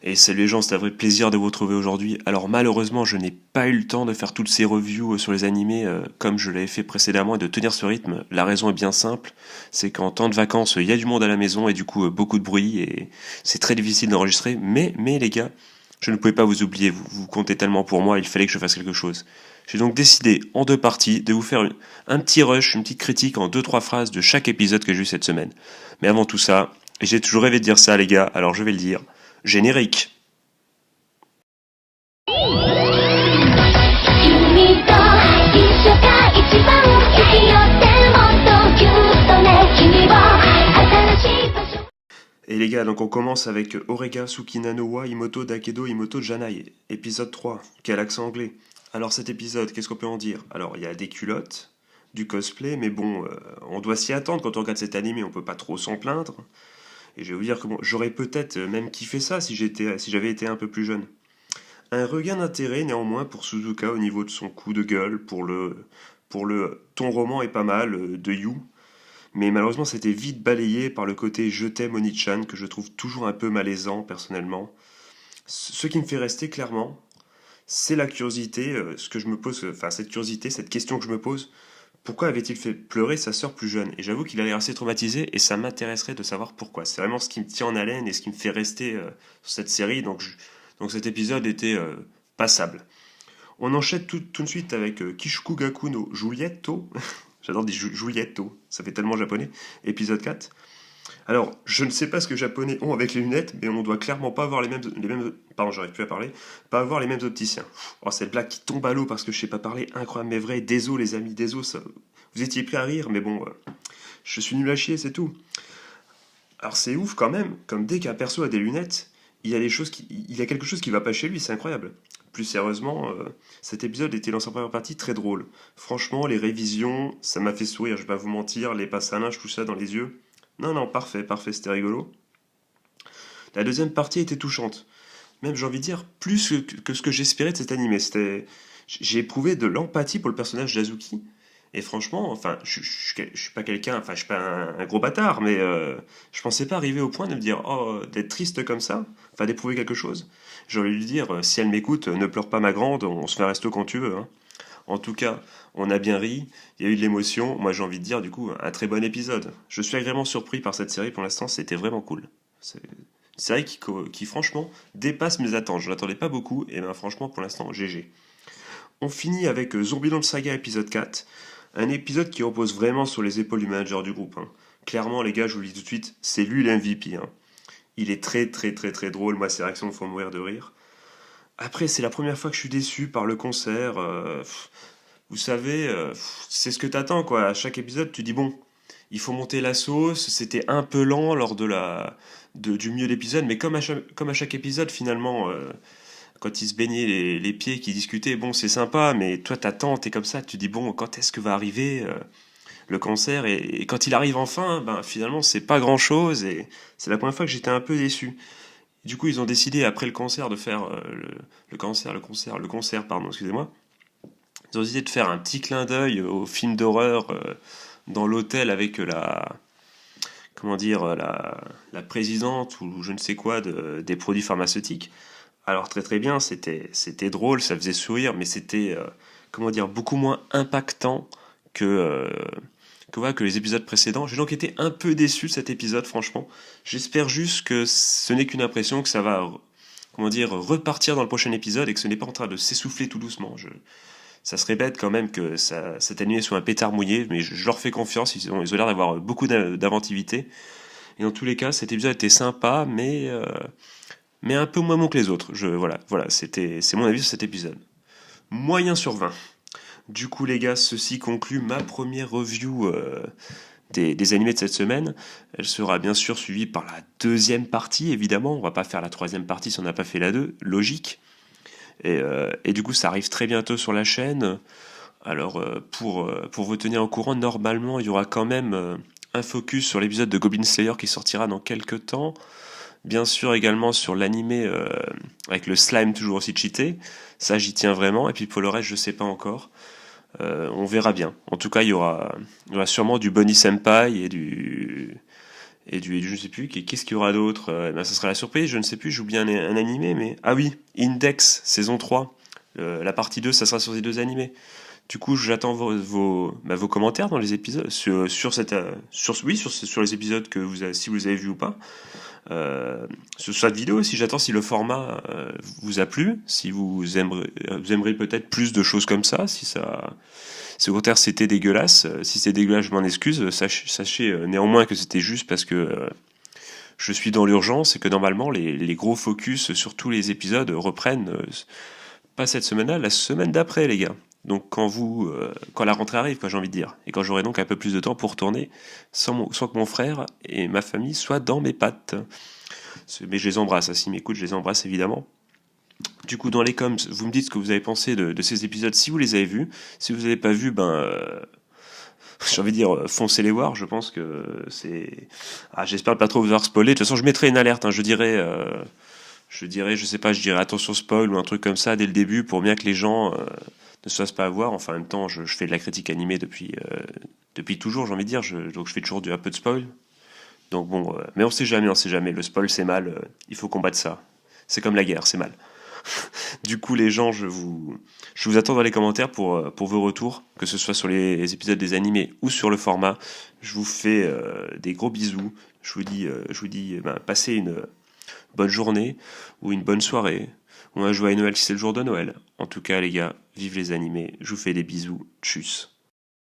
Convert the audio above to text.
Et salut les gens, c'est un vrai plaisir de vous retrouver aujourd'hui. Alors malheureusement, je n'ai pas eu le temps de faire toutes ces reviews sur les animés comme je l'avais fait précédemment et de tenir ce rythme. La raison est bien simple, c'est qu'en temps de vacances, il y a du monde à la maison et du coup beaucoup de bruit et c'est très difficile d'enregistrer. Mais les gars, je ne pouvais pas vous oublier, vous comptez tellement pour moi, il fallait que je fasse quelque chose. J'ai donc décidé, en deux parties, de vous faire un petit rush, une petite critique en deux trois phrases de chaque épisode que j'ai eu cette semaine. Mais avant tout ça, et j'ai toujours rêvé de dire ça les gars, alors je vais le dire. Générique. Et les gars, donc on commence avec Orega Tsukina no wa Imoto Dakedo Imoto Janai, épisode 3, quel accent anglais. Alors cet épisode, qu'est-ce qu'on peut en dire? Alors il y a des culottes, du cosplay, mais bon, on doit s'y attendre quand on regarde cet anime, on peut pas trop s'en plaindre. Et je vais vous dire que bon, j'aurais peut-être même kiffé ça si j'avais été un peu plus jeune. Un regain d'intérêt néanmoins pour Suzuka au niveau de son coup de gueule, pour le ton roman est pas mal de You, mais malheureusement c'était vite balayé par le côté je t'aime Oni-chan que je trouve toujours un peu malaisant personnellement. Ce qui me fait rester clairement, c'est la curiosité, ce que je me pose, enfin cette curiosité, cette question que je me pose, pourquoi avait-il fait pleurer sa sœur plus jeune? Et j'avoue qu'il a l'air assez traumatisé et ça m'intéresserait de savoir pourquoi. C'est vraiment ce qui me tient en haleine et ce qui me fait rester sur cette série. Donc cet épisode était passable. On enchaîne tout de suite avec Kishukugaku no Julietto. J'adore dire Julietto, ça fait tellement japonais. Épisode 4. Alors, je ne sais pas ce que les japonais ont avec les lunettes, mais on doit clairement pas avoir pardon, j'arrive plus à parler, pas avoir les mêmes opticiens. Oh, cette blague qui tombe à l'eau parce que je sais pas parler, incroyable mais vrai, désolé les amis, désolé, ça, vous étiez prêts à rire, mais bon, je suis nul à chier, c'est tout. Alors c'est ouf quand même, comme dès qu'un perso a des lunettes, il y a quelque chose qui va pas chez lui, c'est incroyable. Plus sérieusement, cet épisode était dans sa première partie très drôle. Franchement, les révisions, ça m'a fait sourire, je vais pas vous mentir, les passes à linge, tout ça dans les yeux. Non, non, parfait, c'était rigolo. La deuxième partie était touchante. Même, j'ai envie de dire, plus que ce que j'espérais de cet animé. J'ai éprouvé de l'empathie pour le personnage d'Azuki. Et franchement, enfin, je suis pas quelqu'un, enfin, je suis pas un gros bâtard, mais je pensais pas arriver au point de me dire, oh, d'être triste comme ça, enfin, d'éprouver quelque chose. J'aurais lui dire, si elle m'écoute, ne pleure pas ma grande, on se fait un resto quand tu veux, hein. En tout cas, on a bien ri, il y a eu de l'émotion. Moi, j'ai envie de dire, du coup, un très bon épisode. Je suis agréablement surpris par cette série pour l'instant, c'était vraiment cool. C'est une série qui, franchement, dépasse mes attentes. Je l'attendais pas beaucoup, et ben franchement, pour l'instant, GG. On finit avec Zombieland Saga épisode 4, un épisode qui repose vraiment sur les épaules du manager du groupe, hein. Clairement, les gars, je vous le dis tout de suite, c'est lui l'MVP, hein. Il est très, très, très, très drôle. Moi, ses réactions me font mourir de rire. Après, c'est la première fois que je suis déçu par le concert. Vous savez, c'est ce que t'attends, quoi. À chaque épisode, tu dis, bon, il faut monter la sauce. C'était un peu lent lors du milieu d'épisode, mais comme à chaque épisode, finalement, quand ils se baignaient les pieds, qu'ils discutaient, bon, c'est sympa, mais toi, t'attends, t'es comme ça, tu dis, bon, quand est-ce que va arriver le concert et quand il arrive enfin, ben, finalement, c'est pas grand-chose, et c'est la première fois que j'étais un peu déçu. Du coup, ils ont décidé après le concert de faire le concert, pardon, excusez-moi. Ils ont décidé de faire un petit clin d'œil au film d'horreur dans l'hôtel avec comment dire, la présidente ou je ne sais quoi des produits pharmaceutiques. Alors très très bien, c'était drôle, ça faisait sourire, mais c'était comment dire beaucoup moins impactant que voilà, que les épisodes précédents. J'ai donc été un peu déçu de cet épisode, franchement. J'espère juste que ce n'est qu'une impression, que ça va, comment dire, repartir dans le prochain épisode et que ce n'est pas en train de s'essouffler tout doucement. Ça serait bête quand même que cet animé soit un pétard mouillé, mais je leur fais confiance, ils ont l'air d'avoir beaucoup d'inventivité. Et dans tous les cas, cet épisode était sympa, mais un peu moins bon que les autres. Voilà, c'est mon avis sur cet épisode. Moyen sur 20. Du coup, les gars, ceci conclut ma première review des animés de cette semaine. Elle sera bien sûr suivie par la deuxième partie, évidemment. On va pas faire la troisième partie si on n'a pas fait la 2, logique. Et du coup, ça arrive très bientôt sur la chaîne. Alors, pour vous tenir au courant, normalement, il y aura quand même un focus sur l'épisode de Goblin Slayer qui sortira dans quelques temps. Bien sûr, également sur l'animé avec le slime toujours aussi cheaté. Ça, j'y tiens vraiment. Et puis pour le reste, je sais pas encore. On verra bien. En tout cas, il y aura sûrement du Bonnie Senpai et du je ne sais plus, qu'est-ce qu'il y aura d'autre? Ben, ça sera la surprise, je ne sais plus, j'oublie un animé, mais... Ah oui, Index, saison 3. La partie 2, ça sera sur ces deux animés. Du coup, j'attends vos commentaires dans les épisodes, sur les épisodes que si vous les avez vus ou pas. Sur cette vidéo aussi, j'attends si le format vous a plu, si vous aimeriez peut-être plus de choses comme ça, si au contraire c'était dégueulasse. Si c'est dégueulasse, je m'en excuse. Sachez néanmoins que c'était juste parce que je suis dans l'urgence et que normalement les gros focus sur tous les épisodes reprennent pas cette semaine-là, la semaine d'après, les gars. Donc quand la rentrée arrive, quoi, j'ai envie de dire, et quand j'aurai donc un peu plus de temps pour tourner, sans que mon frère et ma famille soient dans mes pattes. Mais je les embrasse, s'ils m'écoutent, je les embrasse évidemment. Du coup, dans les coms, vous me dites ce que vous avez pensé de ces épisodes, si vous les avez vus. Si vous n'avez pas vu, j'ai envie de dire, foncez les voir. Je pense que c'est... Ah, j'espère pas trop vous avoir spoilé. De toute façon, je mettrai une alerte. Hein. Je sais pas, je dirais attention spoil ou un truc comme ça dès le début pour bien que les gens ne se fassent pas avoir. Enfin, en même temps, je fais de la critique animée depuis toujours, j'ai envie de dire. Donc, je fais toujours un peu de spoil. Donc bon, mais on sait jamais, on sait jamais. Le spoil, c'est mal. Il faut combattre ça. C'est comme la guerre, c'est mal. Du coup, les gens, je vous attends dans les commentaires pour vos retours, que ce soit sur les épisodes des animés ou sur le format. Je vous fais des gros bisous. Je vous dis passez une bonne journée ou une bonne soirée ou un joyeux Noël si c'est le jour de Noël. En tout cas, les gars, vive les animés. Je vous fais des bisous. Tchuss.